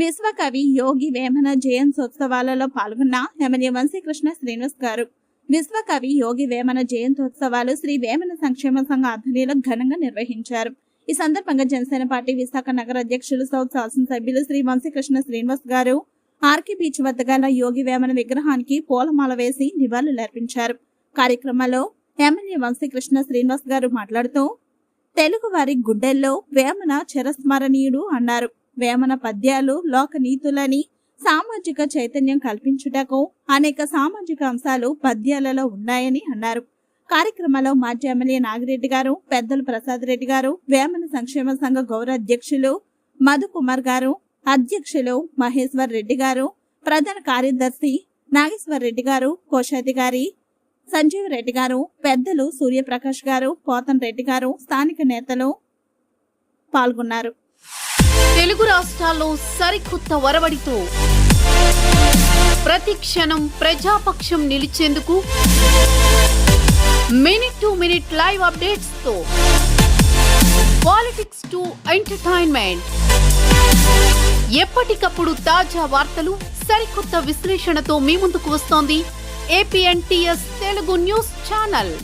విశ్వకవి యోగి వేమన జయంత్యోత్సవాలలో పాల్గొన్న ఎమ్మెల్యే వంశీకృష్ణ శ్రీనివాస్ గారు. విశ్వకవి యోగి వేమన జయంత్యోత్సవాలు శ్రీ వేమన సంక్షేమ సంఘ ఆధ్వర్యంలో ఘనంగా నిర్వహించారు. ఈ సందర్భంగా జనసేన పార్టీ విశాఖ నగర అధ్యక్షులు సౌత్ శాసనసభ్యులు శ్రీ వంశీకృష్ణ శ్రీనివాస్ గారు ఆర్కే బీచ్ వద్ద గల యోగి వేమన విగ్రహానికి పూలమాల వేసి నివాళులర్పించారు. కార్యక్రమంలో ఎమ్మెల్యే వంశీకృష్ణ శ్రీనివాస్ గారు మాట్లాడుతూ తెలుగు వారి గుండెల్లో వేమన చిరస్మరణీయుడు అన్నారు. వేమన పద్యాలు లోకనీతులని సామాజిక చైతన్యం కల్పించుటకు అనేక సామాజిక అంశాలు పద్యాలలో ఉన్నాయని అన్నారు. కార్యక్రమంలో మాజీ ఎమ్మెల్యే నాగిరెడ్డి గారు, పెద్దలు ప్రసాద్ రెడ్డి గారు, వేమన సంక్షేమ సంఘ గౌరవ అధ్యక్షులు మధుకుమార్ గారు, అధ్యక్షులు మహేశ్వర్ రెడ్డి గారు, ప్రధాన కార్యదర్శి నాగేశ్వర్ రెడ్డి గారు, కోశాధికారి సంజీవ్ రెడ్డి గారు, పెద్దలు సూర్యప్రకాష్ గారు, పోతన్ రెడ్డి గారు, స్థానిక నేతలు పాల్గొన్నారు. తెలుగు రాష్ట్రాల్లో సరికొత్త వరవడితో ప్రతి క్షణం ప్రజాపక్షం నిలిచేందుకు minute to minute live updates తో పాలిటిక్స్ టు ఎంటర్టైన్మెంట్, ఎప్పటికప్పుడు తాజా వార్తలు సరికొత్త విశ్లేషణతో మీ ముందుకు వస్తోంది APNTS తెలుగు న్యూస్ ఛానల్.